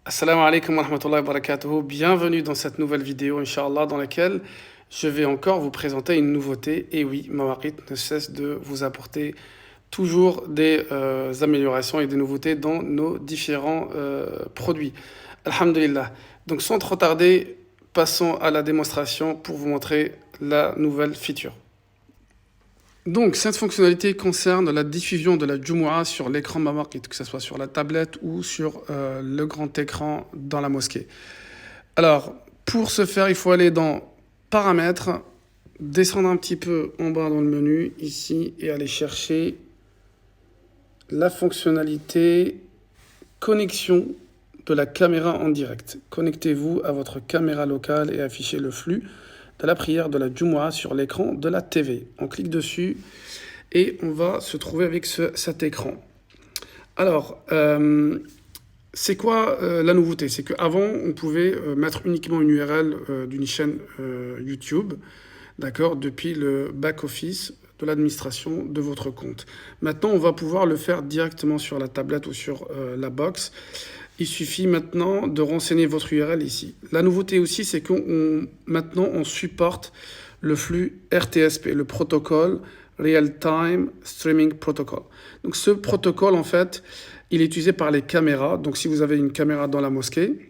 Assalamu alaikum wa rahmatullahi wa barakatuh. Bienvenue dans cette nouvelle vidéo, Inch'Allah, dans laquelle je vais encore vous présenter une nouveauté. Et oui, Mawaqit ne cesse de vous apporter toujours des améliorations et des nouveautés dans nos différents produits. Alhamdulillah. Donc sans trop tarder, passons à la démonstration pour vous montrer la nouvelle feature. Donc, cette fonctionnalité concerne la diffusion de la Jumu'ah sur l'écran Mawaqit, que ce soit sur la tablette ou sur le grand écran dans la mosquée. Alors, pour ce faire, il faut aller dans Paramètres, descendre un petit peu en bas dans le menu, ici, et aller chercher la fonctionnalité Connexion de la caméra en direct. Connectez-vous à votre caméra locale et affichez le flux de la prière de la Jumu'ah sur l'écran de la TV. On clique dessus et on va se trouver avec cet écran. Alors, c'est quoi la nouveauté? C'est qu'avant, on pouvait mettre uniquement une URL d'une chaîne YouTube, d'accord, depuis le back-office de l'administration de votre compte. Maintenant, on va pouvoir le faire directement sur la tablette ou sur la box. Il suffit maintenant de renseigner votre URL ici. La nouveauté aussi, c'est maintenant on supporte le flux RTSP, le protocole Real Time Streaming Protocol. Donc ce protocole, en fait, il est utilisé par les caméras. Donc si vous avez une caméra dans la mosquée,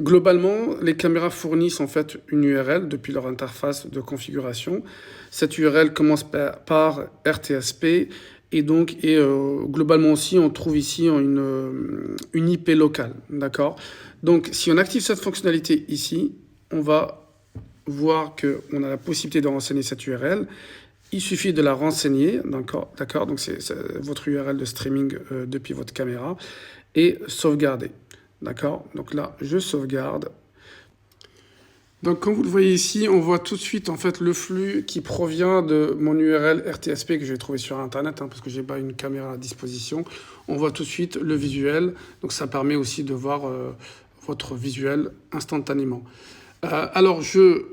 globalement, les caméras fournissent en fait une URL depuis leur interface de configuration. Cette URL commence par RTSP. Et donc, globalement aussi, on trouve ici une IP locale, d'accord? Donc, si on active cette fonctionnalité ici, on va voir qu'on a la possibilité de renseigner cette URL. Il suffit de la renseigner, d'accord? Donc, c'est votre URL de streaming depuis votre caméra et sauvegarder, d'accord? Donc là, je sauvegarde. Donc, comme vous le voyez ici, on voit tout de suite en fait le flux qui provient de mon URL RTSP que j'ai trouvé sur Internet, parce que j'ai pas une caméra à disposition. On voit tout de suite le visuel, donc ça permet aussi de voir votre visuel instantanément. Alors, je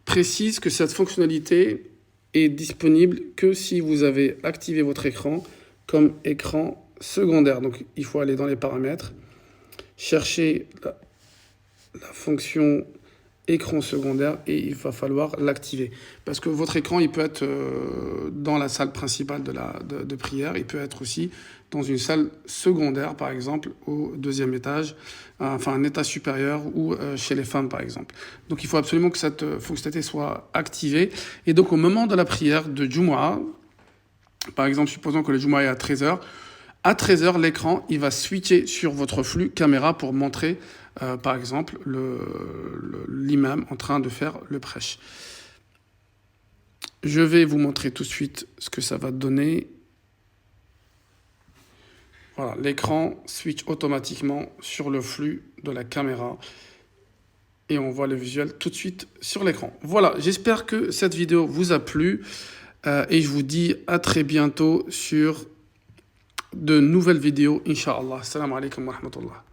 précise que cette fonctionnalité est disponible que si vous avez activé votre écran comme écran secondaire. Donc, il faut aller dans les paramètres, chercher la fonction écran secondaire et il va falloir l'activer. Parce que votre écran, il peut être dans la salle principale de prière, il peut être aussi dans une salle secondaire, par exemple, au deuxième étage, enfin un étage supérieur ou chez les femmes, par exemple. Donc il faut absolument que cette fonctionnalité soit activée. Et donc au moment de la prière de Jumu'ah, par exemple, supposons que le Jumu'ah est à 13h, à 13h, l'écran, il va switcher sur votre flux caméra pour montrer, par exemple, l'imam en train de faire le prêche. Je vais vous montrer tout de suite ce que ça va donner. Voilà, l'écran switch automatiquement sur le flux de la caméra. Et on voit le visuel tout de suite sur l'écran. Voilà, j'espère que cette vidéo vous a plu. Et je vous dis à très bientôt sur de nouvelles vidéos, Inch'Allah. Assalamu alaikum wa rahmatullah.